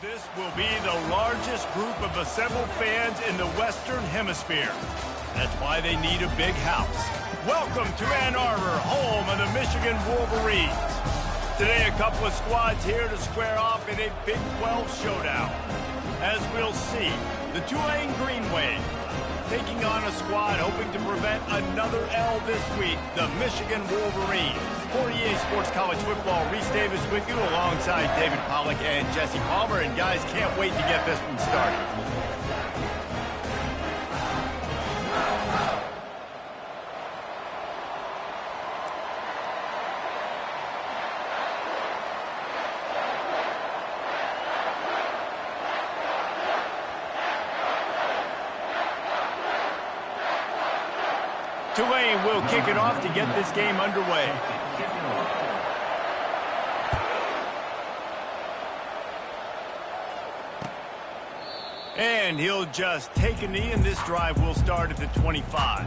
This will be the largest group of assembled fans in the Western Hemisphere. That's why they need a big house. Welcome to Ann Arbor, home of the Michigan Wolverines. Today, a couple of squads here to square off in a Big 12 showdown. As we'll see, the Tulane Green Wave taking on a squad hoping to prevent another L this week, the Michigan Wolverines. For EA Sports College Football, Reese Davis with you alongside David Pollack and Jesse Palmer. And guys, can't wait to get this one started. Tulane will kick it off to get this game underway. And he'll just take a knee, and this drive will start at the 25.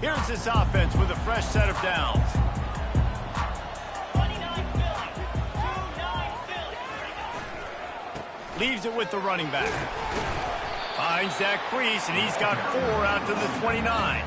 Here's this offense with a fresh set of downs. Leaves it with the running back. Finds that crease, and he's got 4 out to the 29.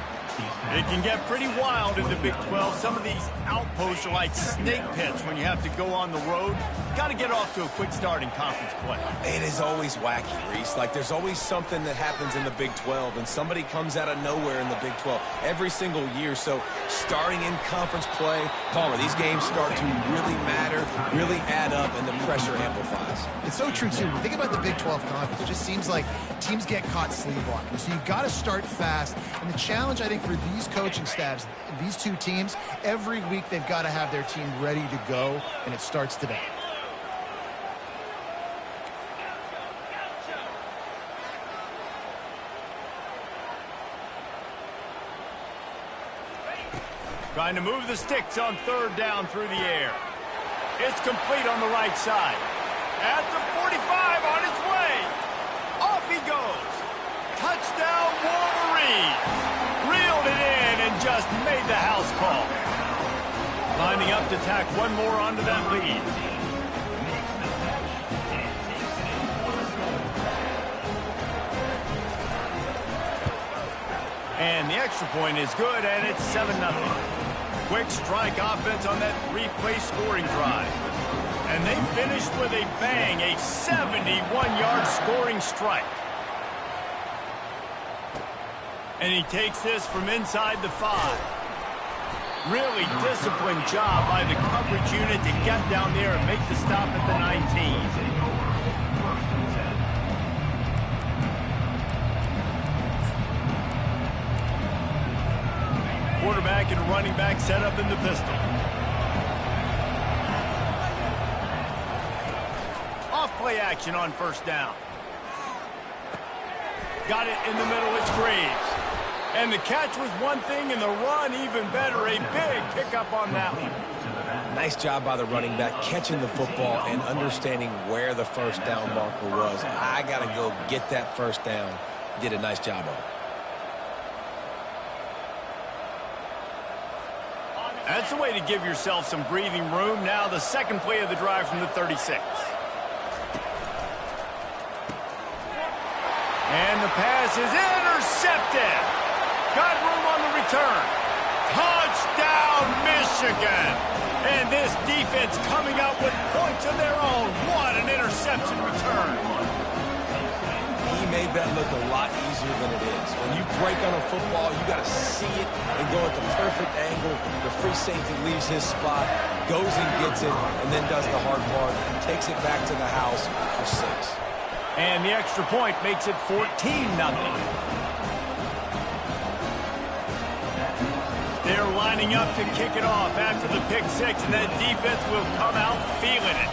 It can get pretty wild in the Big 12. Some of these outposts are like snake pits when you have to go on the road. Got to get off to a quick start in conference play. It is always wacky, Reese. Like, there's always something that happens in the Big 12, and somebody comes out of nowhere in the Big 12 every single year. So, starting in conference play, Palmer, these games start to really matter, really add up, and the pressure amplifies. It's so true, too. When you think about the Big 12 conference, it just seems like teams get caught sleepwalking. So, you've got to start fast. And the challenge, I think, for these coaching staffs, these two teams, every week they've got to have their team ready to go, and it starts today. Trying to move the sticks on third down through the air. It's complete on the right side. At the 45, on its way. Off he goes. Touchdown, Wolverines. Reeled it in and just made the house call. Lining up to tack one more onto that lead. And the extra point is good, and it's 7-0. Quick strike offense on that 3-play scoring drive. And they finished with a bang, a 71-yard scoring strike. And he takes this from inside the 5. Really disciplined job by the coverage unit to get down there and make the stop at the 19. Quarterback and running back set up in the pistol. Off play action on first down. Got it in the middle, it's Graves. And the catch was one thing, and the run even better. A big pickup on that one. Nice job by the running back, catching the football and understanding where the first down marker was. I got to go get that first down. Did a nice job of it. That's the way to give yourself some breathing room. Now the second play of the drive from the 36. And the pass is intercepted. Got room on the return. Touchdown, Michigan. And this defense coming out with points of their own. What an interception return. He made that look a lot easier than it is. When you break on a football, you got to see it and go at the perfect angle. The free safety leaves his spot, goes and gets it, and then does the hard part, takes it back to the house for 6. And the extra point makes it 14-0. They're lining up to kick it off after the pick 6, and that defense will come out feeling it.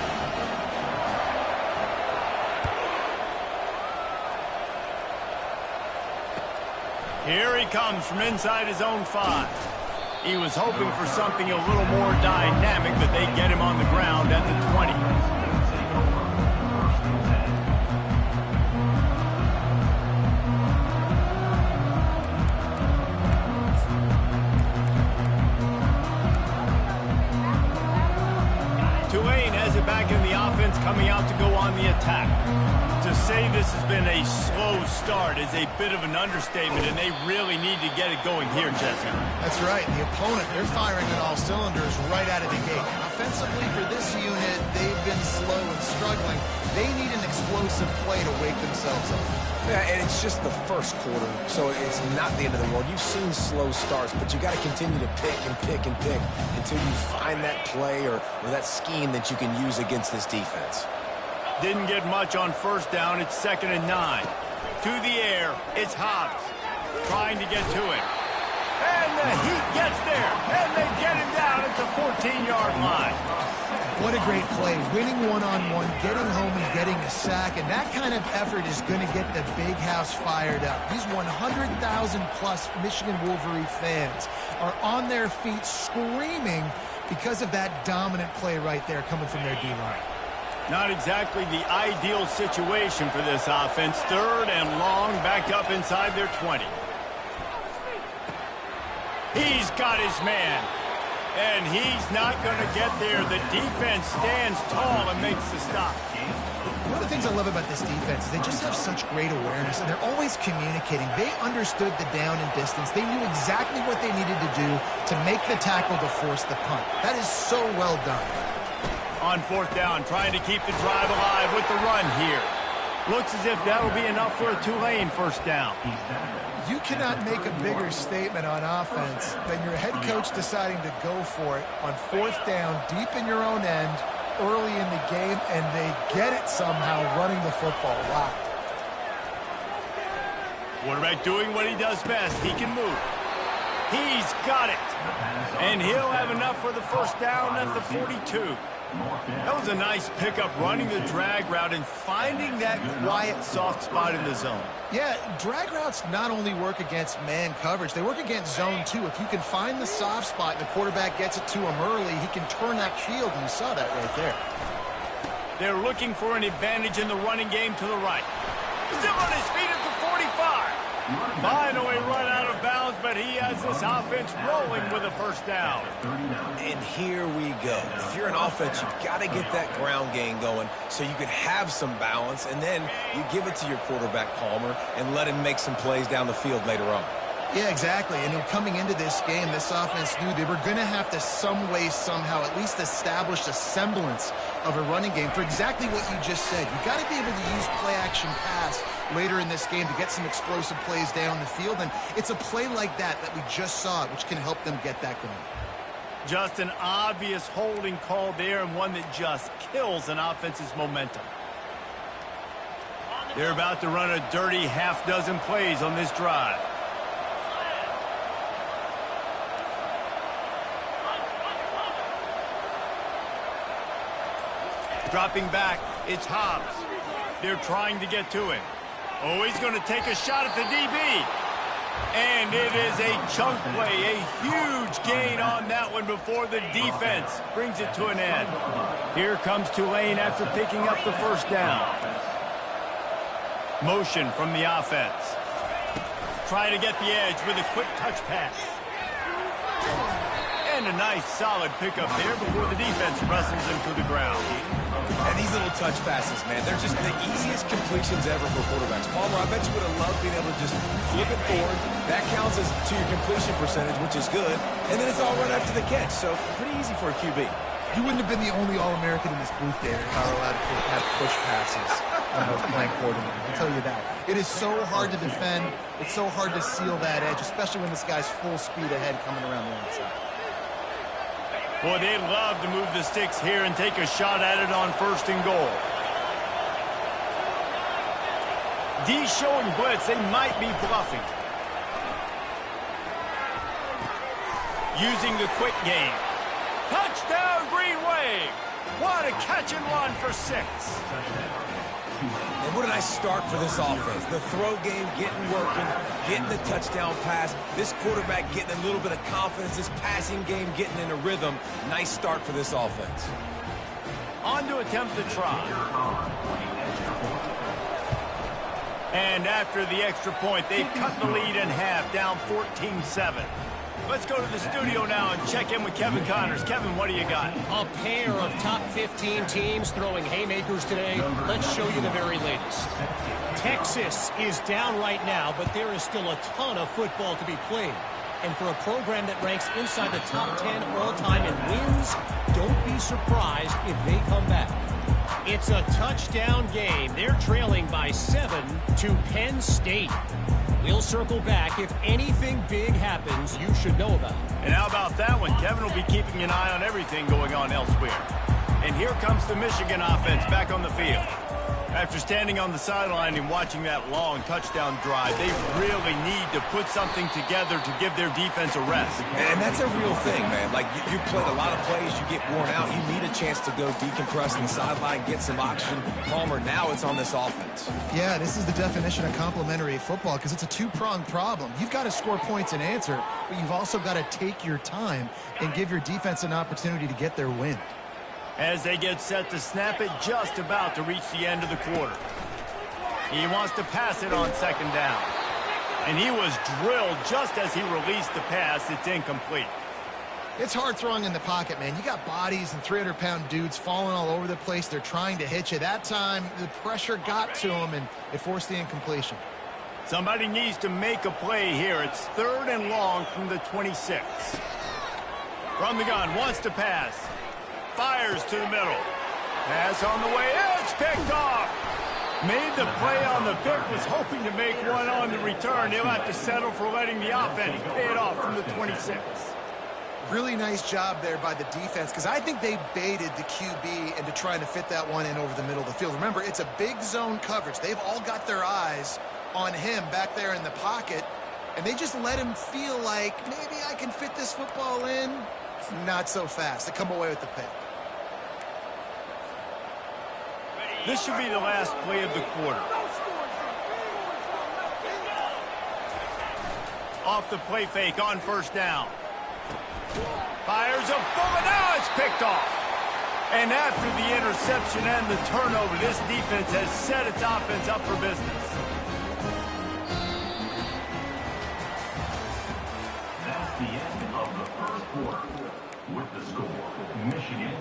Here he comes from inside his own 5. He was hoping for something a little more dynamic, but they get him on the ground at the 20. coming out to go on the attack. To say this has been a slow start is a bit of an understatement, and they really need to get it going here, Jesse. That's right. The opponent, they're firing on all cylinders right out of the gate. Offensively, for this unit, they've been slow and struggling. They need an explosive play to wake themselves up. Yeah, and it's just the first quarter, so it's not the end of the world. You've seen slow starts, but you got to continue to pick and pick and pick until you find that play or that scheme that you can use against this defense. Didn't get much on first down. It's 2nd and 9. To the air, it's Hobbs trying to get to it. And the Heat gets there, and they get him down at the 14-yard line. What a great play. Winning one-on-one, getting home and getting a sack, and that kind of effort is going to get the big house fired up. These 100,000-plus Michigan Wolverine fans are on their feet screaming because of that dominant play right there coming from their D-line. Not exactly the ideal situation for this offense. 3rd and long, backed up inside their 20. He's got his man, and he's not going to get there. The defense stands tall and makes the stop. One of the things I love about this defense is they just have such great awareness, and they're always communicating. They understood the down and distance. They knew exactly what they needed to do to make the tackle to force the punt. That is so well done. On 4th down, trying to keep the drive alive with the run here. Looks as if that'll be enough for a Tulane first down. You cannot make a bigger statement on offense than your head coach deciding to go for it on 4th down, deep in your own end, early in the game, and they get it somehow running the football. Wow. Quarterback doing what he does best. He can move. He's got it. And he'll have enough for the first down at the 42. That was a nice pickup, running the drag route and finding that quiet, soft spot in the zone. Yeah, drag routes not only work against man coverage, they work against zone too. If you can find the soft spot and the quarterback gets it to him early, he can turn that field, and you saw that right there. They're looking for an advantage in the running game to the right. Still on his feet at the 45. Finally run out of bounds, but he has this offense rolling with a first down. And here we go. If you're an offense, you've got to get that ground game going so you can have some balance, and then you give it to your quarterback, Palmer, and let him make some plays down the field later on. Yeah, exactly. And coming into this game, this offense knew they were going to have to some way, somehow, at least establish a semblance of a running game for exactly what you just said. You got to be able to use play-action pass later in this game to get some explosive plays down the field. And it's a play like that we just saw, which can help them get that going. Just an obvious holding call there, and one that just kills an offense's momentum. They're about to run a dirty half-dozen plays on this drive. Dropping back, it's Hobbs. They're trying to get to him. Oh, he's going to take a shot at the DB. And it is a chunk play, a huge gain on that one before the defense brings it to an end. Here comes Tulane after picking up the first down. Motion from the offense. Trying to get the edge with a quick touch pass. And a nice solid pickup there before the defense wrestles him to the ground. And these little touch passes, man, they're just the easiest completions ever for quarterbacks. Palmer, I bet you would have loved being able to just flip it forward. That counts as to your completion percentage, which is good. And then it's all right after the catch, so pretty easy for a QB. You wouldn't have been the only All-American in this booth there if I were allowed to have push passes when I was playing quarterback. I'll tell you that. It is so hard to defend. It's so hard to seal that edge, especially when this guy's full speed ahead coming around the outside. Boy, they'd love to move the sticks here and take a shot at it on 1st and goal. D showing blitz. They might be bluffing. Using the quick game. Touchdown, Green Wave. What a catch and run for 6. And what a nice start for this offense. The throw game getting working, getting the touchdown pass. This quarterback getting a little bit of confidence. This passing game getting in a rhythm. Nice start for this offense. On to attempt the try. And after the extra point, they've cut the lead in half, down 14-7. Let's go to the studio now and check in with Kevin Connors. Kevin, what do you got? A pair of top 15 teams throwing haymakers today. Let's show you the very latest. Texas is down right now, but there is still a ton of football to be played. And for a program that ranks inside the top 10 all-time in wins, don't be surprised if they come back. It's a touchdown game. They're trailing by 7 to Penn State. We'll circle back. If anything big happens, you should know about it. And how about that one? Kevin will be keeping an eye on everything going on elsewhere. And here comes the Michigan offense back on the field. After standing on the sideline and watching that long touchdown drive, they really need to put something together to give their defense a rest. And that's a real thing, man. Like, you played a lot of plays, you get worn out, you need a chance to go decompress on the sideline, get some oxygen. Palmer, now it's on this offense. Yeah, this is the definition of complementary football because it's a two-pronged problem. You've got to score points and answer, but you've also got to take your time and give your defense an opportunity to get their win. As they get set to snap it, just about to reach the end of the quarter. He wants to pass it on second down. And he was drilled just as he released the pass. It's incomplete. It's hard throwing in the pocket, man. You got bodies and 300-pound dudes falling all over the place. They're trying to hit you. That time, the pressure got to him, and it forced the incompletion. Somebody needs to make a play here. It's 3rd and long from the 26. From the gun, wants to pass. Fires to the middle. Pass on the way. It's picked off. Made the play on the pick. Was hoping to make one on the return. He'll have to settle for letting the offense pay it off from the 26. Really nice job there by the defense because I think they baited the QB into trying to fit that one in over the middle of the field. Remember, it's a big zone coverage. They've all got their eyes on him back there in the pocket, and they just let him feel like maybe I can fit this football in. Not so fast. They come away with the pick. This should be the last play of the quarter. Off the play fake on first down. Fires a bullet. Now it's picked off. And after the interception and the turnover, this defense has set its offense up for business. That's the end of the first quarter. With the score, Michigan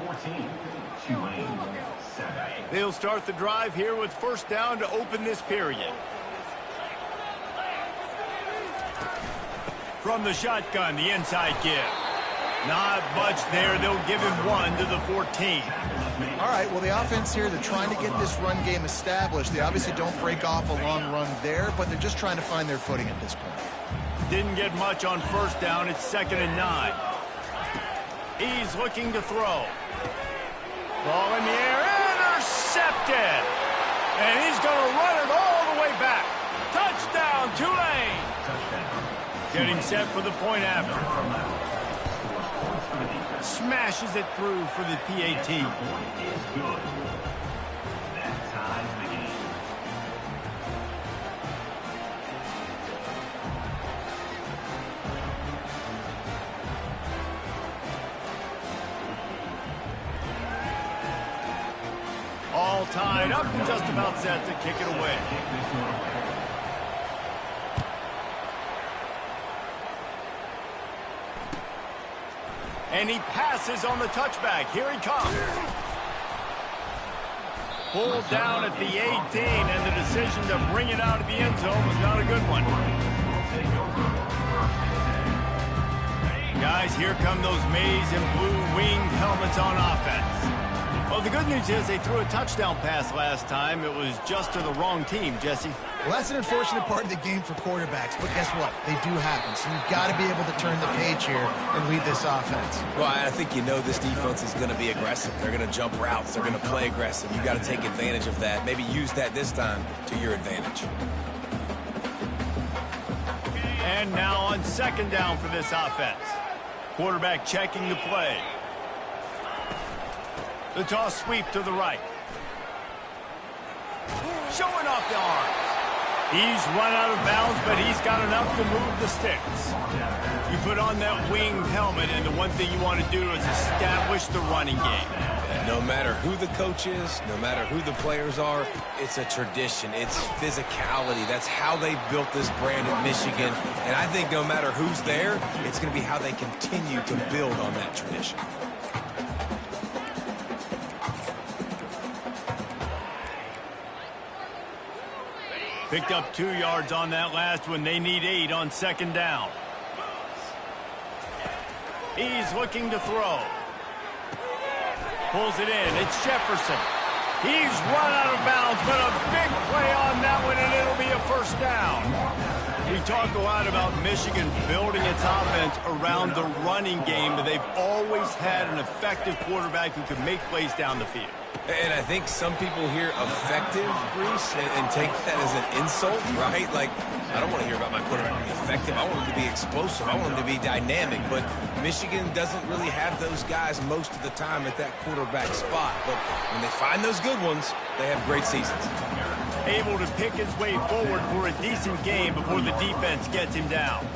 14, Tulane 7. They'll start the drive here with first down to open this period. From the shotgun, the inside give. Not much there. They'll give him 1 to the 14. All right, well, the offense here, they're trying to get this run game established. They obviously don't break off a long run there, but they're just trying to find their footing at this point. Didn't get much on first down. It's 2nd and 9. He's looking to throw. Ball in the air, intercepted. And he's going to run it all the way back. Touchdown, Tulane. Getting set for the point after. Smashes it through for the PAT. That ties the game. All tied up and just about set to kick it away. And he passes on the touchback. Here he comes. Pulled down at the 18, and the decision to bring it out of the end zone was not a good one. Guys, here come those maize and blue winged helmets on offense. Well, the good news is they threw a touchdown pass last time. It was just to the wrong team, Jesse. Well, that's an unfortunate part of the game for quarterbacks, but guess what? They do happen, so you've got to be able to turn the page here and lead this offense. Well, I think you know this defense is going to be aggressive. They're going to jump routes. They're going to play aggressive. You've got to take advantage of that. Maybe use that this time to your advantage. And now on 2nd down for this offense. Quarterback checking the play. The toss sweep to the right. Showing off the arms. He's run out of bounds, but he's got enough to move the sticks. You put on that winged helmet, and the one thing you want to do is establish the running game. No matter who the coach is, no matter who the players are, it's a tradition. It's physicality. That's how they built this brand in Michigan. And I think no matter who's there, it's going to be how they continue to build on that tradition. Picked up 2 yards on that last one. They need 8 on second down. He's looking to throw. Pulls it in. It's Jefferson. He's run out of bounds, but a big play on that one, and it'll be a first down. We talk a lot about Michigan building its offense around the running game, but they've always had an effective quarterback who can make plays down the field. And I think some people hear effective, Reese, and take that as an insult, right? Like, I don't want to hear about my quarterback being effective. I want him to be explosive. I want him to be dynamic. But Michigan doesn't really have those guys most of the time at that quarterback spot. But when they find those good ones, they have great seasons. Able to pick his way forward for a decent game before the defense gets him down.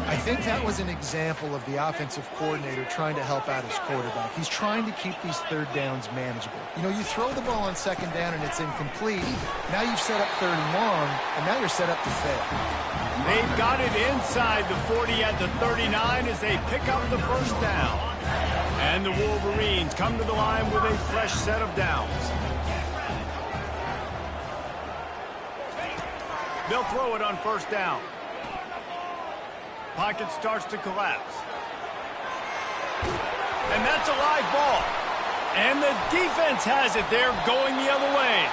I think that was an example of the offensive coordinator trying to help out his quarterback. He's trying to keep these third downs manageable. You know, you throw the ball on second down and it's incomplete. Now you've set up third and long, and now you're set up to fail. They've got it inside the 40 at the 39 as they pick up the first down. And the Wolverines come to the line with a fresh set of downs. They'll throw it on first down. Pocket starts to collapse. And that's a live ball. And the defense has it. They're going the other way.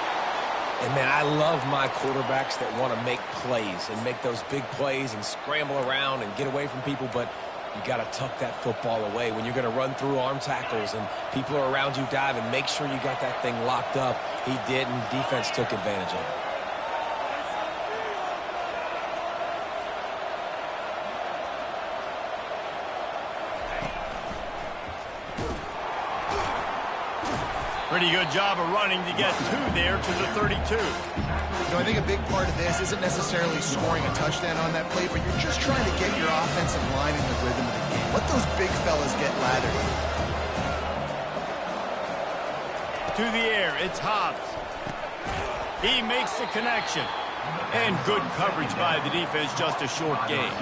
And, man, I love my quarterbacks that want to make plays and make those big plays and scramble around and get away from people, but you got to tuck that football away. When you're going to run through arm tackles and people are around you diving, make sure you got that thing locked up. He did, and defense took advantage of it. Pretty good job of running to get 2 there to the 32. You know, I think a big part of this isn't necessarily scoring a touchdown on that play, but you're just trying to get your offensive line in the rhythm of the game. Let those big fellas get lathered. To the air, it's Hobbs. He makes the connection. And good coverage by the defense, just a short gain.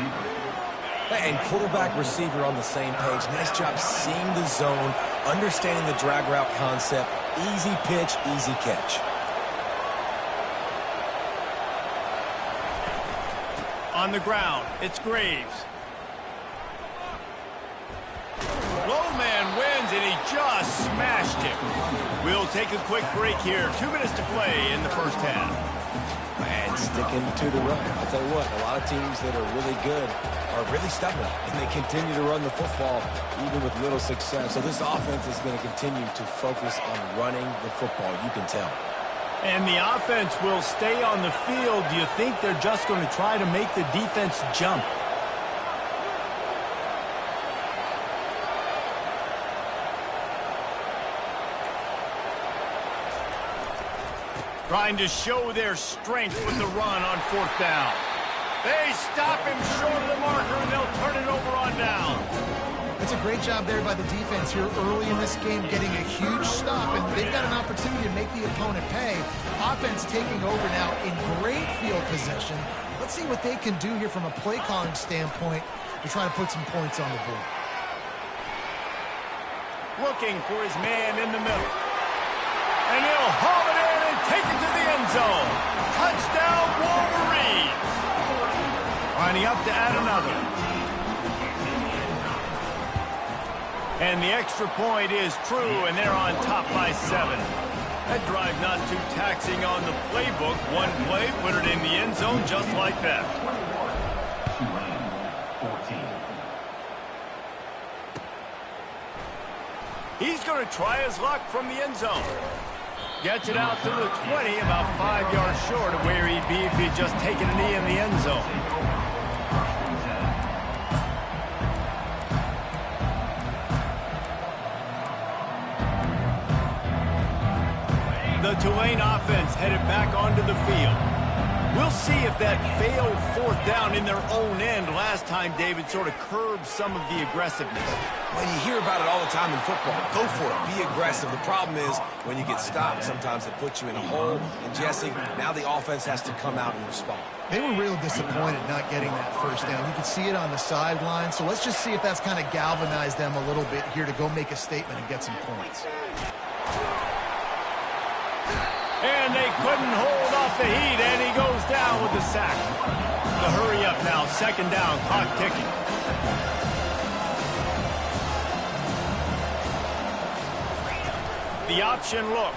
And quarterback, receiver on the same page. Nice job seeing the zone, understanding the drag route concept. Easy pitch, easy catch. On the ground, it's Graves. Low man wins, and he just smashed him. We'll take a quick break here. 2 minutes to play in the first half. And sticking to the run. I'll tell you what, a lot of teams that are really good are really stubborn, and they continue to run the football even with little success. So this offense is going to continue to focus on running the football, you can tell. And the offense will stay on the field. Do you think they're just going to try to make the defense jump? Trying to show their strength with the run on fourth down. They stop him short of the marker, and they'll turn it over on down. It's a great job there by the defense here early in this game, getting a huge stop, and they've got an opportunity to make the opponent pay. Offense taking over now in great field possession. Let's see what they can do here from a play calling standpoint to try to put some points on the board. Looking for his man in the middle. And he'll haul it in and take it to the end zone. Touchdown, Wolverines. Lining up to add another. And the extra point is true, and they're on top by 7. That drive not too taxing on the playbook. One play, put it in the end zone just like that. Tulane, 14. He's going to try his luck from the end zone. Gets it out to the 20, about 5 yards short of where he'd be if he'd just taken a knee in the end zone. The Tulane offense headed back onto the field. We'll see if that failed fourth down in their own end last time, David, sort of curbed some of the aggressiveness. Well, you hear about it all the time in football. Go for it. Be aggressive. The problem is when you get stopped, sometimes it puts you in a hole. And, Jesse, now the offense has to come out and respond. They were real disappointed not getting that first down. You could see it on the sideline. So let's just see if that's kind of galvanized them a little bit here to go make a statement and get some points. And they couldn't hold off the heat, and he goes down with the sack. The hurry up now, second down, clock ticking. The option look.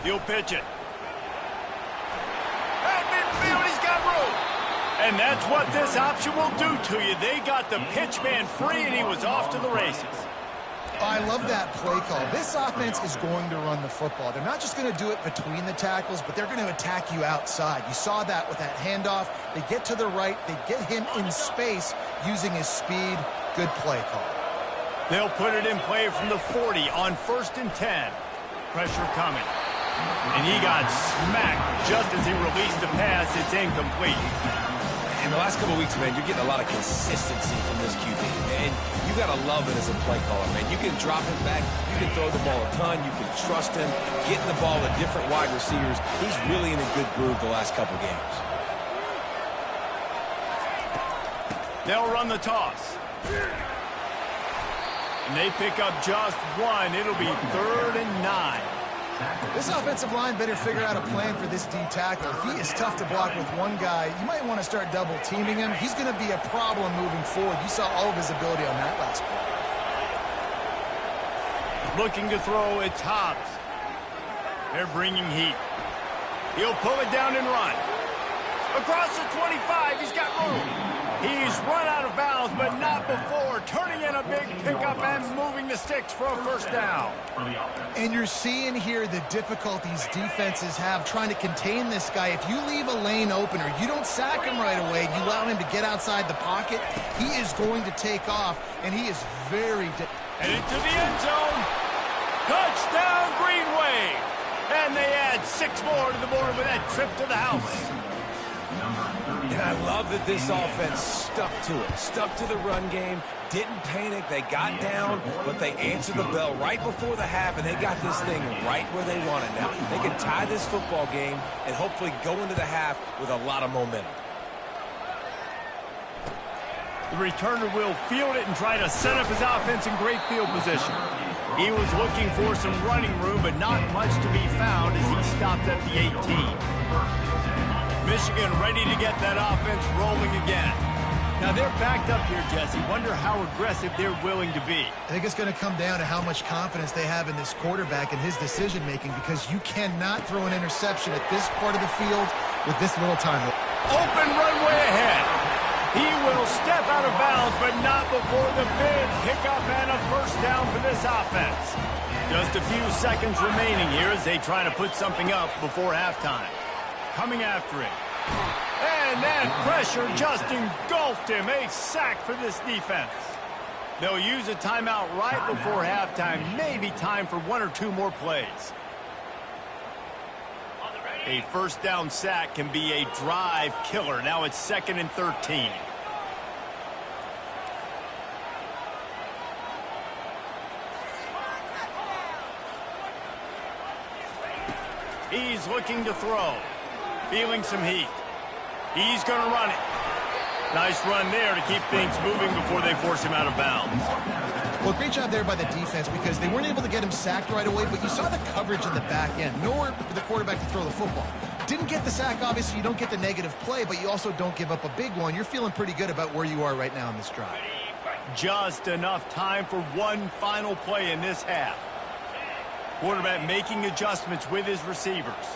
He'll pitch it. At midfield, he's got room. And that's what this option will do to you. They got the pitch man free, and he was off to the races. I love that play call. This offense is going to run the football. They're not just going to do it between the tackles, but they're going to attack you outside. You saw that with that handoff. They get to the right. They get him in space using his speed. Good play call. They'll put it in play from the 40 on 1st and 10. Pressure coming. And he got smacked just as he released the pass. It's incomplete. In the last couple of weeks, man, you're getting a lot of consistency from this QB. And you got to love it as a play caller, man. You can drop him back. You can throw the ball a ton. You can trust him. Getting the ball to different wide receivers. He's really in a good groove the last couple games. They'll run the toss. And they pick up just one. It'll be 3rd and 9. This offensive line better figure out a plan for this D tackle. He is tough to block with one guy. You might want to start double teaming him. He's going to be a problem moving forward. You saw all of his ability on that last play. Looking to throw, it's Hobbs. They're bringing heat. He'll pull it down and run. Across the 25, he's got room. He's run out of bounds, but not before. Turning in a big pickup and moving the sticks for a first down. And you're seeing here the difficulties defenses have trying to contain this guy. If you leave a lane open or you don't sack him right away, you allow him to get outside the pocket, he is going to take off, and he is very... And into the end zone. Touchdown, Green Wave. And they add 6 more to the board with that trip to the house. And I love that this offense stuck to it, stuck to the run game, didn't panic, they got down, but they answered the bell right before the half, and they got this thing right where they want it now. They can tie this football game and hopefully go into the half with a lot of momentum. The returner will field it and try to set up his offense in great field position. He was looking for some running room, but not much to be found as he stopped at the 18. Michigan ready to get that offense rolling again. Now they're backed up here, Jesse. Wonder how aggressive they're willing to be. I think it's going to come down to how much confidence they have in this quarterback and his decision-making, because you cannot throw an interception at this part of the field with this little time. Open runway ahead. He will step out of bounds, but not before the big pickup and a first down for this offense. Just a few seconds remaining here as they try to put something up before halftime. Coming after him. And that pressure just engulfed him. A sack for this defense. They'll use a timeout right before halftime. Maybe time for 1 or 2 more plays. A first down sack can be a drive killer. Now it's 2nd and 13. He's looking to throw. Feeling some heat. He's going to run it. Nice run there to keep things moving before they force him out of bounds. Well, great job there by the defense, because they weren't able to get him sacked right away, but you saw the coverage in the back end. Nowhere for the quarterback to throw the football. Didn't get the sack, obviously. You don't get the negative play, but you also don't give up a big one. You're feeling pretty good about where you are right now in this drive. Just enough time for one final play in this half. Quarterback making adjustments with his receivers.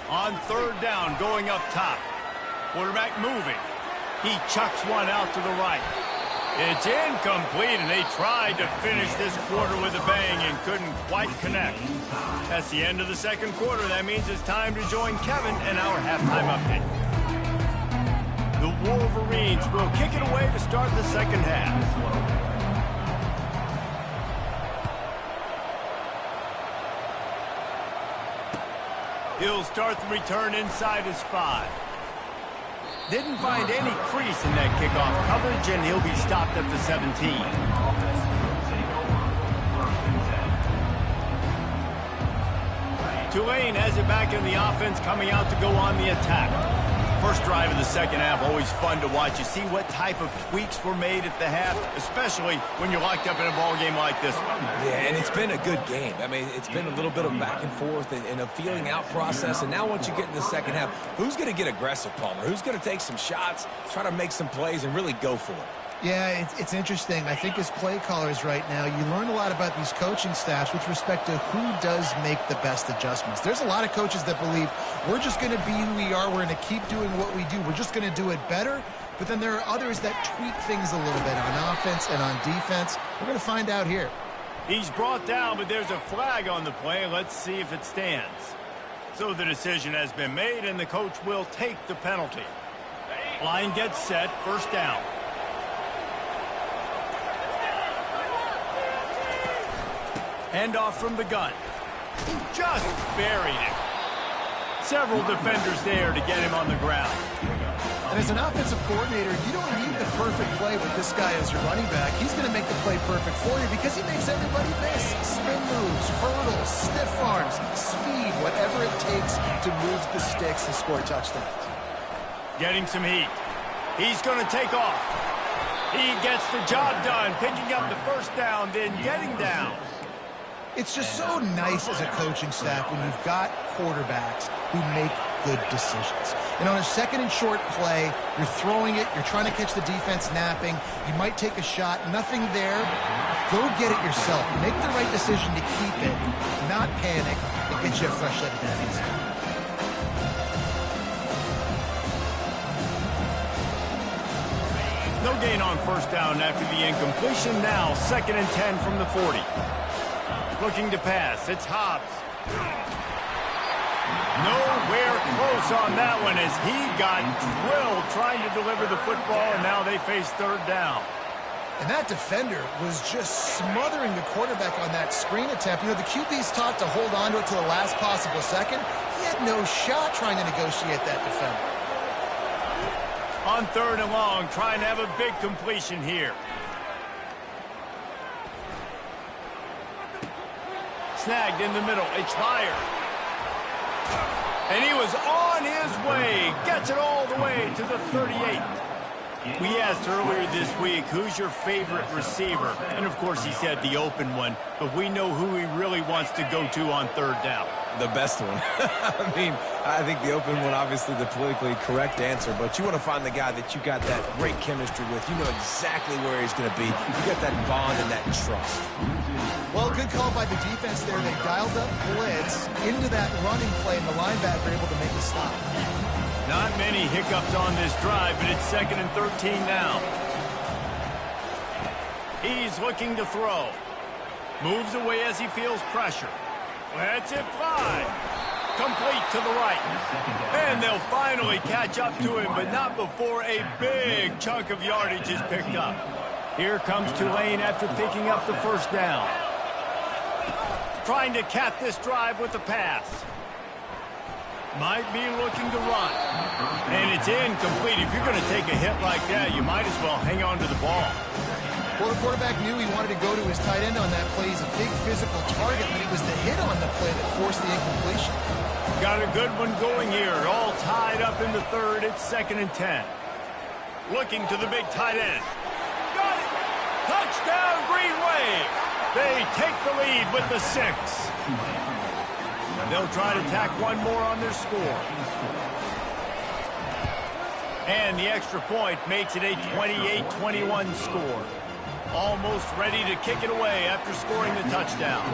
On 3rd down, going up top. Quarterback moving. He chucks one out to the right. It's incomplete, and they tried to finish this quarter with a bang and couldn't quite connect. That's the end of the 2nd quarter. That means it's time to join Kevin in our halftime update. The Wolverines will kick it away to start the 2nd half. He'll start the return inside his 5. Didn't find any crease in that kickoff coverage, and he'll be stopped at the 17. Tulane has it back in the offense, coming out to go on the attack. First drive of the second half, always fun to watch. You see what type of tweaks were made at the half, especially when you're locked up in a ball game like this one. Yeah, and it's been a good game. I mean, it's been a little bit of back and forth and a feeling out process. And now once you get in the second half, who's going to get aggressive, Palmer? Who's going to take some shots, try to make some plays, and really go for it? Yeah, it's interesting. I think as play callers right now, you learn a lot about these coaching staffs with respect to who does make the best adjustments. There's a lot of coaches that believe we're just going to be who we are. We're going to keep doing what we do. We're just going to do it better. But then there are others that tweak things a little bit on offense and on defense. We're going to find out here. He's brought down, but there's a flag on the play. Let's see if it stands. So the decision has been made, and the coach will take the penalty. Line gets set, first down. Handoff from the gun. Just buried it. Several defenders there to get him on the ground. And as an offensive coordinator, you don't need the perfect play with this guy as your running back. He's going to make the play perfect for you because he makes everybody miss. Spin moves, hurdles, stiff arms, speed, whatever it takes to move the sticks and score touchdowns. Getting some heat. He's going to take off. He gets the job done, picking up the first down, then getting down. It's just so nice as a coaching staff when you've got quarterbacks who make good decisions. And on a second and short play, you're throwing it, you're trying to catch the defense napping, you might take a shot, nothing there. Go get it yourself. Make the right decision to keep it, not panic, and get you a fresh set of downs. No gain on first down after the incompletion. Now, 2nd and 10 from the 40. Looking to pass. It's Hobbs. Nowhere close on that one as he got drilled trying to deliver the football, and now they face third down. And that defender was just smothering the quarterback on that screen attempt. You know, the QB's taught to hold on to it to the last possible second. He had no shot trying to negotiate that defender. On 3rd and long, trying to have a big completion here. Snagged in the middle. It's fired. And he was on his way. Gets it all the way to the 38. We asked earlier this week, who's your favorite receiver? And, of course, he said the open one. But we know who he really wants to go to on 3rd down. The best one. I mean, I think the open one, obviously the politically correct answer, but you want to find the guy that you got that great chemistry with. You know exactly where he's going to be. You got that bond and that trust. Well, good call by the defense there. They dialed up blitz into that running play, and the linebacker able to make a stop. Not many hiccups on this drive, but it's 2nd and 13 now. He's looking to throw. Moves away as he feels pressure. Lets it fly. Complete to the right. And they'll finally catch up to him, but not before a big chunk of yardage is picked up. Here comes Tulane after picking up the first down. Trying to cap this drive with the pass. Might be looking to run. And it's incomplete. If you're going to take a hit like that, you might as well hang on to the ball. Well, the quarterback knew he wanted to go to his tight end on that play. He's a big physical target, but it was the hit on the play that forced the incompletion. Got a good one going here. All tied up in the 3rd. It's 2nd and 10. Looking to the big tight end. Got it! Touchdown, Green Wave! They take the lead with the 6. They'll try to tack one more on their score. And the extra point makes it a 28-21 score. Almost ready to kick it away after scoring the touchdown.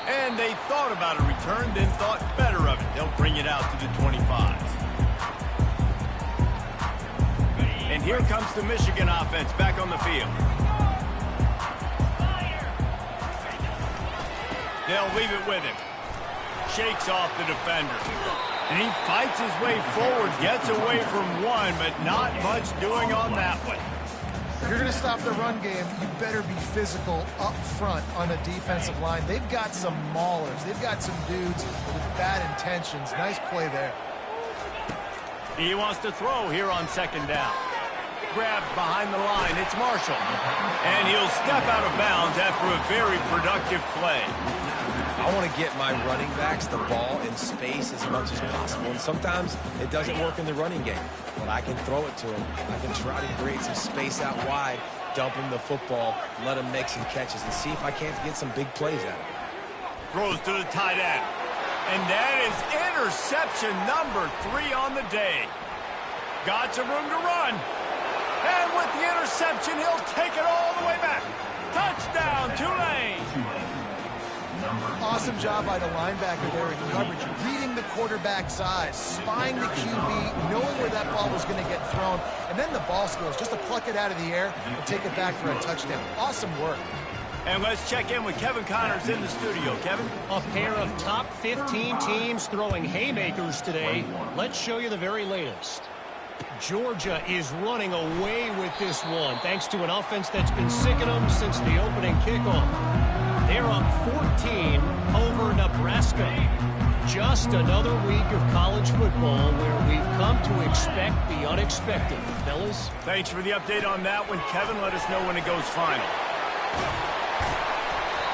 And they thought about a return, then thought better of it. They'll bring it out to the 25. And here comes the Michigan offense back on the field. They'll leave it with him. Shakes off the defender. And he fights his way forward, gets away from one, but not much doing on that one. If you're going to stop the run game, you better be physical up front on the defensive line. They've got some maulers. They've got some dudes with bad intentions. Nice play there. He wants to throw here on second down. Grabbed behind the line. It's Marshall. And he'll step out of bounds after a very productive play. I want to get my running backs the ball in space as much as possible. And sometimes it doesn't work in the running game. But I can throw it to him. I can try to create some space out wide, dump him the football, let him make some catches, and see if I can't get some big plays out of him. Throws to the tight end. And that is interception number 3 on the day. Got some room to run. And with the interception, he'll take it all the way back. Touchdown, Tulane. Awesome job by the linebacker there in coverage, reading the quarterback's eyes, spying the QB, knowing where that ball was going to get thrown, and then the ball skills, just to pluck it out of the air and take it back for a touchdown. Awesome work. And let's check in with Kevin Connors in the studio. Kevin? A pair of top 15 teams throwing haymakers today. Let's show you the very latest. Georgia is running away with this one, thanks to an offense that's been sicking them since the opening kickoff. They're up 14 over Nebraska. Just another week of college football where we've come to expect the unexpected. Fellas? Thanks for the update on that one, Kevin. Let us know when it goes final.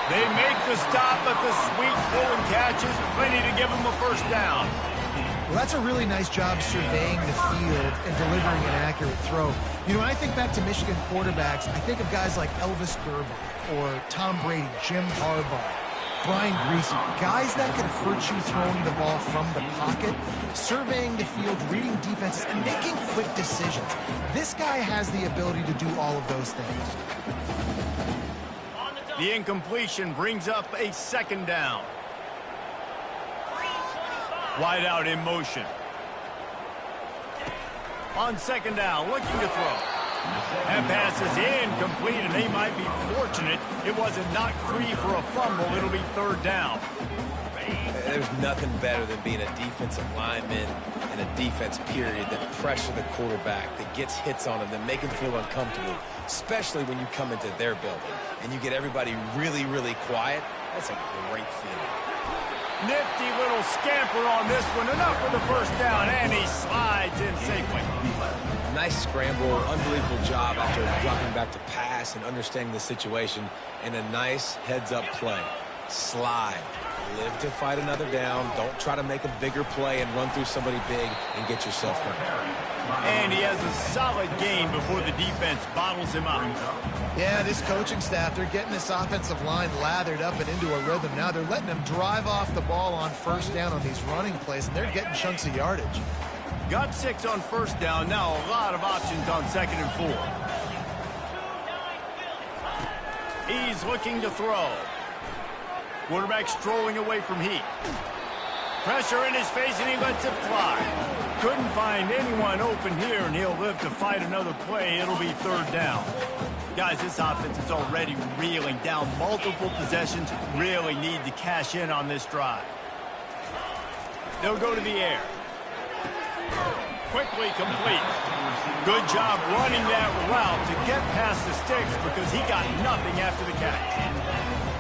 They make the stop, but the sweet pulling catch is plenty to give them a first down. Well, that's a really nice job surveying the field and delivering an accurate throw. You know, when I think back to Michigan quarterbacks, I think of guys like Elvis Gerber or Tom Brady, Jim Harbaugh, Brian Greasy, guys that can hurt you throwing the ball from the pocket, surveying the field, reading defenses, and making quick decisions. This guy has the ability to do all of those things. The incompletion brings up a second down. Wide out in motion. On second down, looking to throw. That pass is incomplete, and they might be fortunate it wasn't knocked free for a fumble. It'll be third down. There's nothing better than being a defensive lineman in a defense period that pressure the quarterback, that gets hits on him, that make him feel uncomfortable, especially when you come into their building and you get everybody really, really quiet. That's a great feeling. Nifty little scamper on this one. Enough for the first down, and he slides in safely. Nice scramble, unbelievable job after dropping back to pass and understanding the situation, and a nice heads-up play. Slide. Live to fight another down. Don't try to make a bigger play and run through somebody big and get yourself hurt. And he has a solid gain before the defense bottles him up. Yeah, this coaching staff, they're getting this offensive line lathered up and into a rhythm. Now they're letting them drive off the ball on first down on these running plays, and they're getting chunks of yardage. Got 6 on first down. Now a lot of options on second and 4. He's looking to throw. Quarterback strolling away from heat. Pressure in his face, and he lets it fly. Couldn't find anyone open here, and he'll live to fight another play. It'll be third down. Guys, this offense is already reeling down multiple possessions. Really need to cash in on this drive. They'll go to the air. Quickly complete. Good job running that route to get past the sticks because he got nothing after the catch.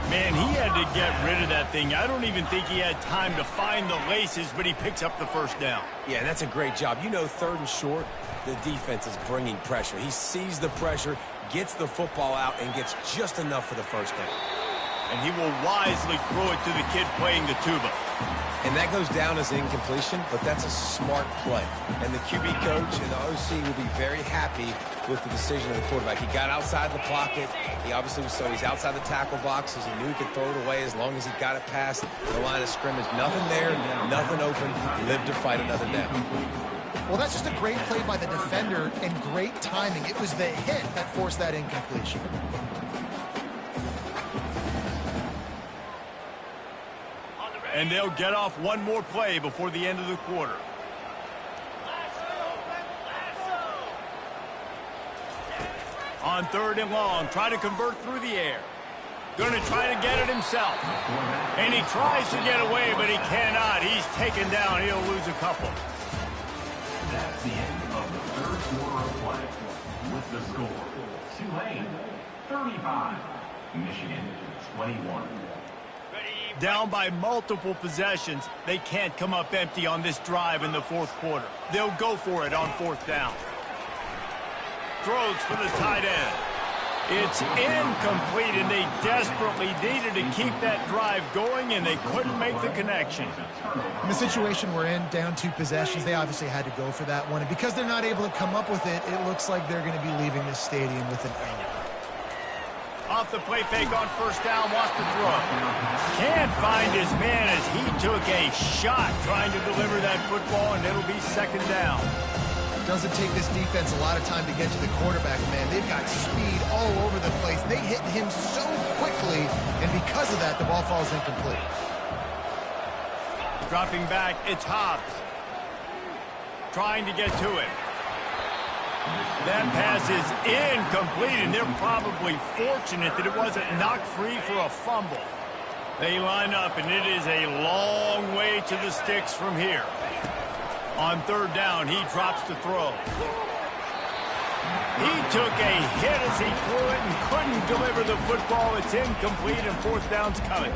Man, he had to get rid of that thing. I don't even think he had time to find the laces, but he picks up the first down. Yeah, that's a great job. You know, third and short, the defense is bringing pressure. He sees the pressure, gets the football out, and gets just enough for the first down. And he will wisely throw it to the kid playing the tuba. And that goes down as incompletion, but that's a smart play. And the QB coach and the OC will be very happy with the decision of the quarterback. He got outside the pocket. He obviously was, so he's outside the tackle boxes. He knew he could throw it away as long as he got it past the line of scrimmage. Nothing there, nothing open. Lived to fight another down. Well, that's just a great play by the defender and great timing. It was the hit that forced that incompletion. And they'll get off one more play before the end of the quarter. On third and long, try to convert through the air. Going to try to get it himself. And he tries to get away, but he cannot. He's taken down. He'll lose a couple. That's the end of the third quarter of play. With the score, Tulane 35, Michigan 21. Down by multiple possessions, they can't come up empty on this drive in the fourth quarter. They'll go for it on fourth down. Throws for the tight end. It's incomplete, and they desperately needed to keep that drive going, and they couldn't make the connection. In the situation we're in, down 2 possessions, they obviously had to go for that one. And because they're not able to come up with it, it looks like they're going to be leaving this stadium with an L. Off the play fake on first down, wants to throw. Can't find his man as he took a shot trying to deliver that football, and it'll be second down. Doesn't take this defense a lot of time to get to the quarterback, man. They've got speed all over the place. They hit him so quickly, and because of that, the ball falls incomplete. Dropping back, it's Hobbs. Trying to get to it. That pass is incomplete, and they're probably fortunate that it wasn't knocked free for a fumble. They line up, and it is a long way to the sticks from here. On third down, he drops to throw. He took a hit as he threw it and couldn't deliver the football. It's incomplete, and fourth down's coming.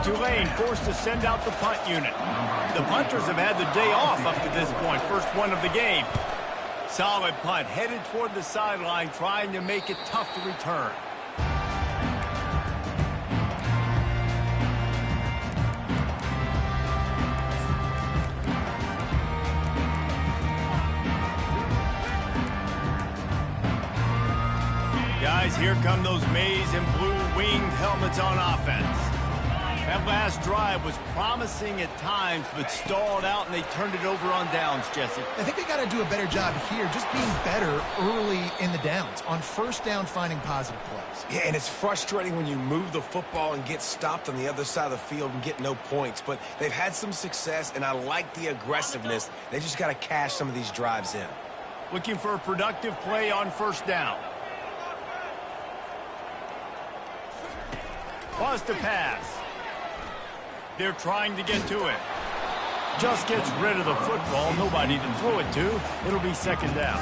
Tulane forced to send out the punt unit. The punters have had the day off up to this point, first one of the game. Solid punt, headed toward the sideline, trying to make it tough to return. Guys, here come those maize and blue winged helmets on offense. That last drive was promising at times, but stalled out, and they turned it over on downs, Jesse. I think they got to do a better job here, just being better early in the downs. On first down, finding positive plays. Yeah, and it's frustrating when you move the football and get stopped on the other side of the field and get no points. But they've had some success, and I like the aggressiveness. They just got to cash some of these drives in. Looking for a productive play on first down. Wants to pass. They're trying to get to it. Just gets rid of the football. Nobody to throw it to. It'll be second down.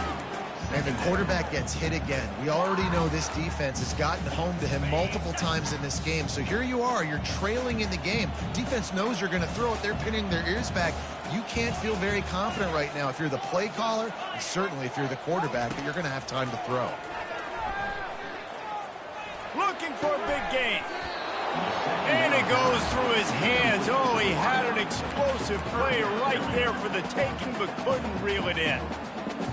And the quarterback gets hit again. We already know this defense has gotten home to him multiple times in this game. So here you are. You're trailing in the game. Defense knows you're going to throw it. They're pinning their ears back. You can't feel very confident right now if you're the play caller, and certainly if you're the quarterback, that you're going to have time to throw. Looking for a big gain. And it goes through his hands. Oh, he had an explosive play right there for the taking, but couldn't reel it in.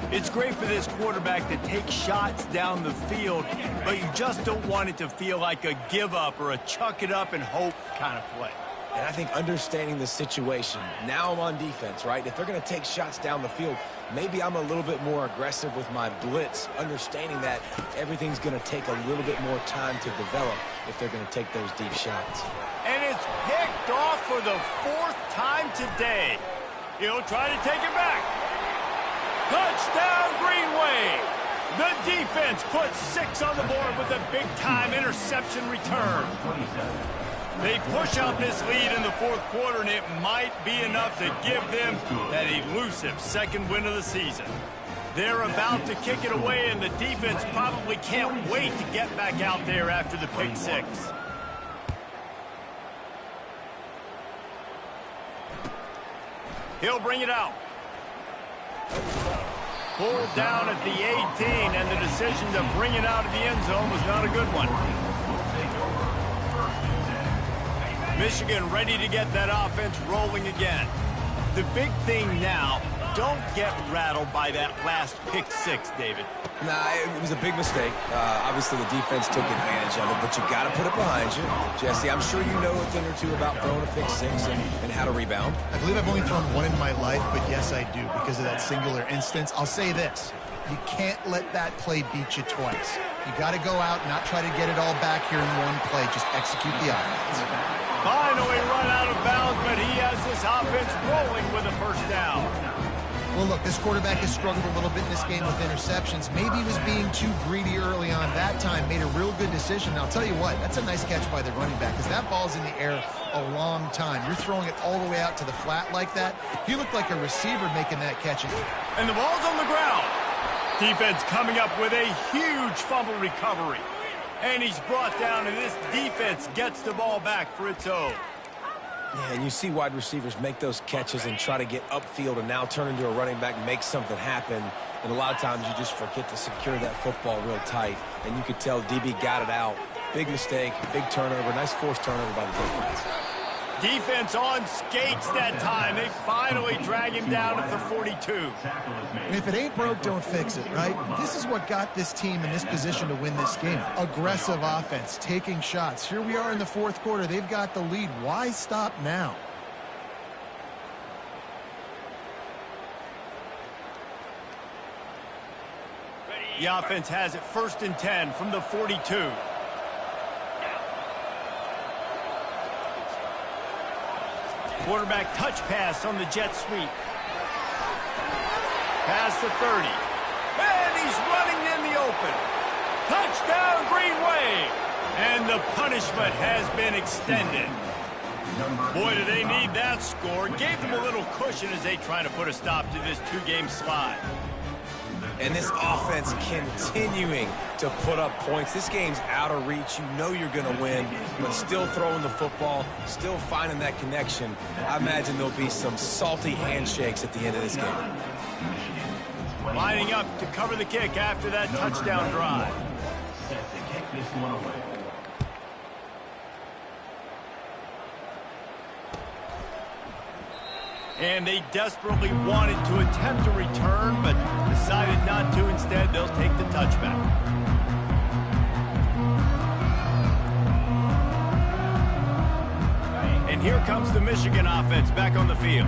It's great for this quarterback to take shots down the field, but you just don't want it to feel like a give up or a chuck it up and hope kind of play. And I think understanding the situation, now I'm on defense, right? If they're going to take shots down the field, maybe I'm a little bit more aggressive with my blitz, understanding that everything's going to take a little bit more time to develop if they're going to take those deep shots. And it's picked off for the fourth time today. He'll try to take it back. Touchdown, Greenway! The defense puts 6 on the board with a big-time interception return. They push out this lead in the fourth quarter, and it might be enough to give them that elusive second win of the season. They're about to kick it away, and the defense probably can't wait to get back out there after the pick 6. He'll bring it out. Pulled down at the 18, and the decision to bring it out of the end zone was not a good one. Michigan ready to get that offense rolling again. The big thing now, don't get rattled by that last pick 6, David. Nah, it was a big mistake. Obviously, the defense took advantage of it, but you got to put it behind you. Jesse, I'm sure you know a thing or two about throwing a pick 6 and how to rebound. I believe I've only thrown one in my life, but yes, I do because of that singular instance. I'll say this. You can't let that play beat you twice. You got to go out and not try to get it all back here in one play. Just execute the offense. Finally run out of bounds, but he has this offense rolling with a first down. Well, look, this quarterback has struggled a little bit in this game with interceptions. Maybe he was being too greedy early on that time, made a real good decision. And I'll tell you what, that's a nice catch by the running back, because that ball's in the air a long time. You're throwing it all the way out to the flat like that. He looked like a receiver making that catch. And the ball's on the ground. Defense coming up with a huge fumble recovery. And he's brought down, and this defense gets the ball back for its own. Yeah, and you see wide receivers make those catches and try to get upfield and now turn into a running back and make something happen. And a lot of times you just forget to secure that football real tight. And you could tell DB got it out. Big mistake, big turnover, nice forced turnover by the defense. Defense on skates that time. They finally drag him down at the 42. And if it ain't broke, don't fix it, right? This is what got this team in this position to win this game. Aggressive offense, taking shots. Here we are in the fourth quarter. They've got the lead. Why stop now? The offense has it 1st and 10 from the 42. Quarterback touch pass on the jet sweep. Past the 30. And he's running in the open. Touchdown, Green Wave. And the punishment has been extended. Boy, do they need that score. Gave them a little cushion as they try to put a stop to this two-game slide. And this offense continuing to put up points. This game's out of reach. You know you're going to win, but still throwing the football, still finding that connection. I imagine there'll be some salty handshakes at the end of this game. Lining up to cover the kick after that touchdown drive. Set to kick this one away. And they desperately wanted to attempt a return, but decided not to. Instead, they'll take the touchback. And here comes the Michigan offense back on the field.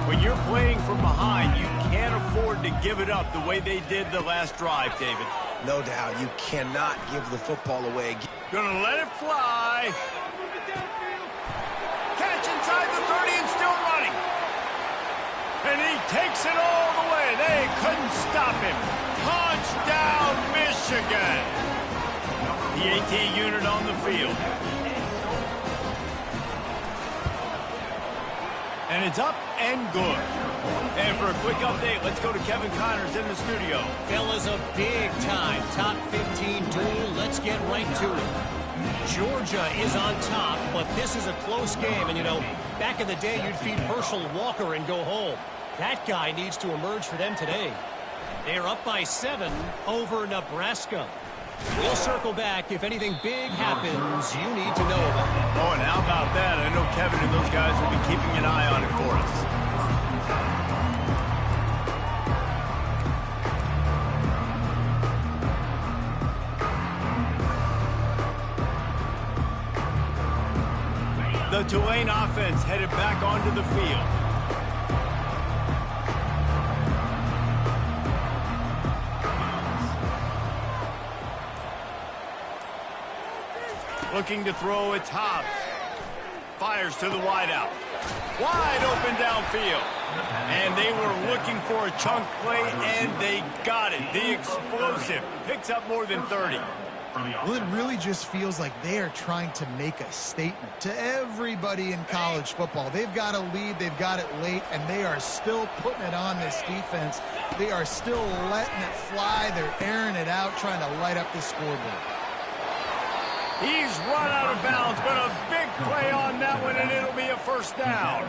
When you're playing from behind, you can't afford to give it up the way they did the last drive, David. No doubt, you cannot give the football away. Gonna let it fly. Catch inside the 30 and still running. And he takes it all the way. They couldn't stop him. Touchdown, Michigan. The AT unit on the field. And it's up and good. And for a quick update, let's go to Kevin Connors in the studio. Fellas, a big-time top 15 duel. Let's get right to it. Georgia is on top, but this is a close game. And, you know, back in the day, you'd feed Herschel Walker and go home. That guy needs to emerge for them today. They're up by 7 over Nebraska. We'll circle back if anything big happens you need to know about. Oh, and how about that? I know Kevin and those guys will be keeping an eye on it for us. The Tulane offense headed back onto the field. Looking to throw it Hobbs. Fires to the wideout. Wide open downfield. And they were looking for a chunk play, and they got it. The explosive picks up more than 30. Well, it really just feels like they are trying to make a statement to everybody in college football. They've got a lead, they've got it late, and they are still putting it on this defense. They are still letting it fly. They're airing it out, trying to light up the scoreboard. He's run out of bounds, but a big play on that one, and it'll be a first down.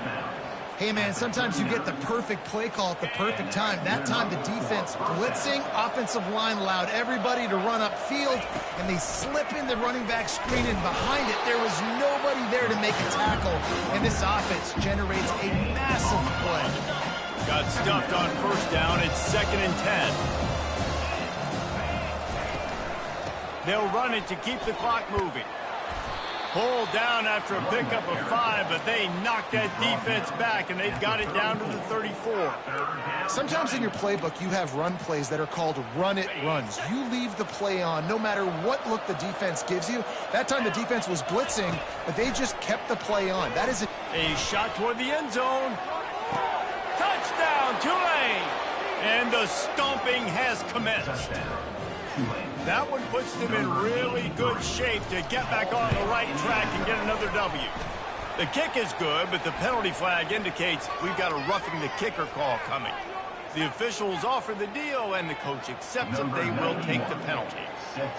Hey, man, sometimes you get the perfect play call at the perfect time. That time, the defense blitzing, offensive line allowed everybody to run upfield, and they slip in the running back screen, and behind it, there was nobody there to make a tackle, and this offense generates a massive play. Got stuffed on first down. It's 2nd and 10. They'll run it to keep the clock moving. Pulled down after a pickup of 5, but they knocked that defense back, and they've got it down to the 34. Sometimes in your playbook, you have run plays that are called run-it runs. You leave the play on no matter what look the defense gives you. That time the defense was blitzing, but they just kept the play on. That is a shot toward the end zone. Touchdown! touchdown, Tulane. And the stomping has commenced. That one puts them in really good shape to get back on the right track and get another W. The kick is good, but the penalty flag indicates we've got a roughing the kicker call coming. The officials offer the deal, and the coach accepts it. They will take the penalty.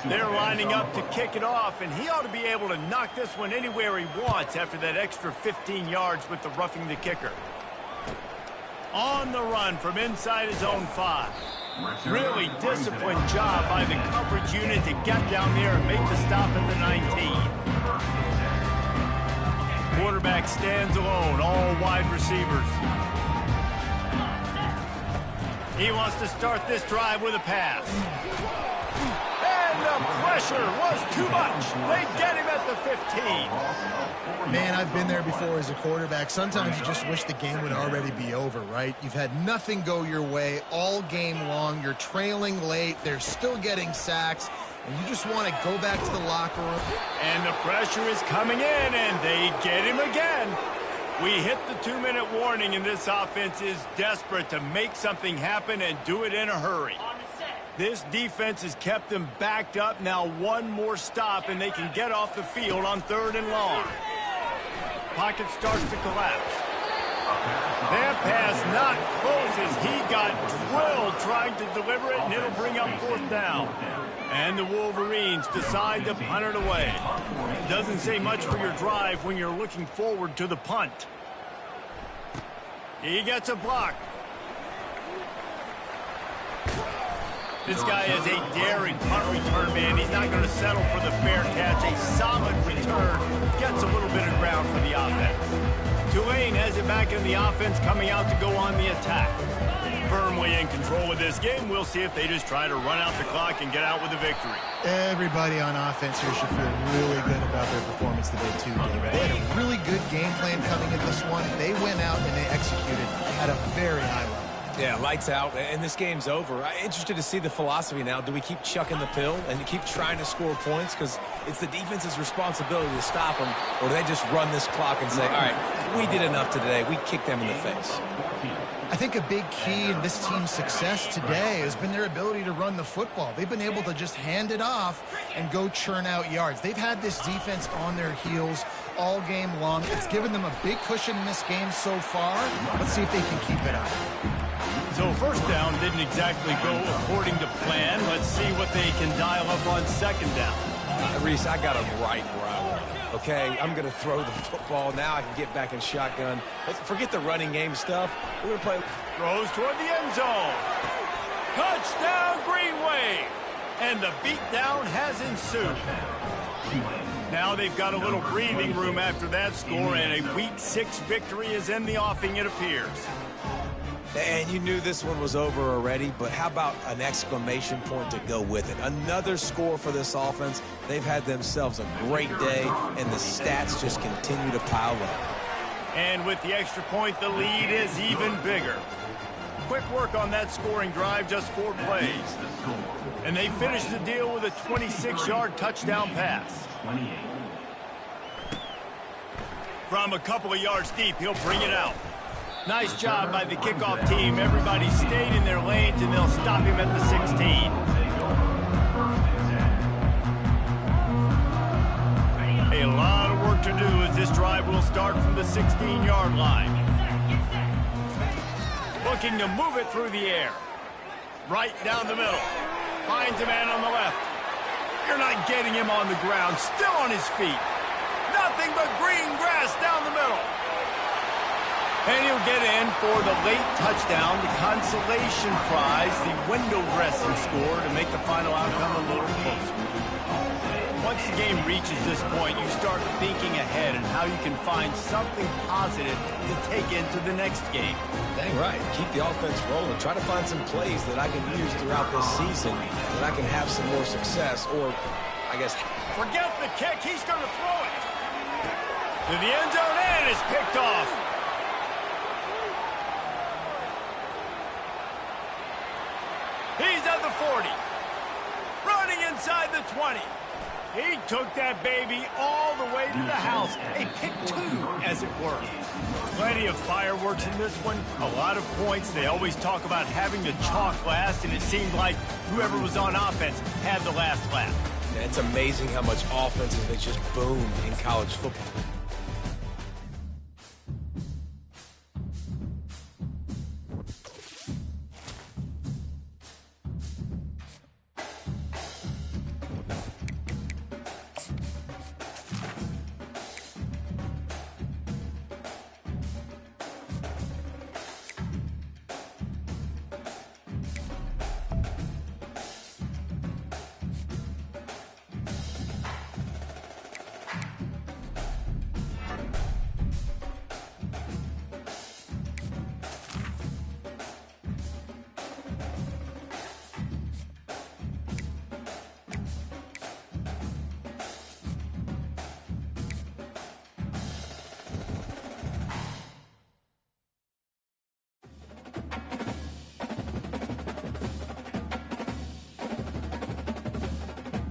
They're lining up to kick it off, and he ought to be able to knock this one anywhere he wants after that extra 15 yards with the roughing the kicker. On the run from inside his own 5. Really disciplined job by the coverage unit to get down there and make the stop at the 19. Quarterback stands alone, all wide receivers. He wants to start this drive with a pass. And the pressure was too much. They get him at the 15. Man, I've been there before as a quarterback. Sometimes you just wish the game would already be over, right? You've had nothing go your way all game long. You're trailing late. They're still getting sacks. And you just want to go back to the locker room. And the pressure is coming in, and they get him again. We hit the 2-minute warning, and this offense is desperate to make something happen and do it in a hurry. This defense has kept them backed up. Now one more stop, and they can get off the field on 3rd and long. Pocket starts to collapse. That pass not close as he got drilled trying to deliver it, and it'll bring up 4th down. And the Wolverines decide to punt it away. Doesn't say much for your drive when you're looking forward to the punt. He gets a block. This guy is a daring punt return man. He's not going to settle for the fair catch. A solid return. Gets a little bit of ground for the offense. Tulane has it back in the offense, coming out to go on the attack. Firmly in control of this game. We'll see if they just try to run out the clock and get out with a victory. Everybody on offense here should feel really good about their performance today, too, David. They had a really good game plan coming in this one. They went out and they executed at a very high level. Yeah, lights out, and this game's over. I'm interested to see the philosophy now. Do we keep chucking the pill and keep trying to score points? Because it's the defense's responsibility to stop them, or do they just run this clock and say, all right, we did enough today. We kicked them in the face. I think a big key in this team's success today has been their ability to run the football. They've been able to just hand it off and go churn out yards. They've had this defense on their heels all game long. It's given them a big cushion in this game so far. Let's see if they can keep it up. So 1st down didn't exactly go according to plan. Let's see what they can dial up on 2nd down. Reese, I got them right where I want it. Okay, I'm going to throw the football. Now I can get back in shotgun. Let's forget the running game stuff. We're going to play. Throws toward the end zone. Touchdown, Greenway. And the beatdown has ensued. Now they've got a little breathing room after that score, and a Week 6 victory is in the offing, it appears. And you knew this one was over already, but how about an exclamation point to go with it? Another score for this offense. They've had themselves a great day, and the stats just continue to pile up. And with the extra point, the lead is even bigger. Quick work on that scoring drive, just 4 plays. And they finish the deal with a 26-yard touchdown pass. From a couple of yards deep, he'll bring it out. Nice job by the kickoff team. Everybody stayed in their lanes, and they'll stop him at the 16. A lot of work to do as this drive will start from the 16-yard line. Looking to move it through the air. Right down the middle. Finds a man on the left. You're not getting him on the ground. Still on his feet. Nothing but green grass down the middle. And he'll get in for the late touchdown, the consolation prize, the window dressing score to make the final outcome a little closer. Once the game reaches this point, you start thinking ahead and how you can find something positive to take into the next game. Dang right. Keep the offense rolling. Try to find some plays that I can use throughout this season that I can have some more success, or, I guess... Forget the kick. He's going to throw it. To the end zone, and it's picked off. He's at the 40. Running inside the 20. He took that baby all the way to the house. A pick 2, as it were. Plenty of fireworks in this one. A lot of points. They always talk about having to chalk last, and it seemed like whoever was on offense had the last laugh. It's amazing how much offense they just boomed in college football.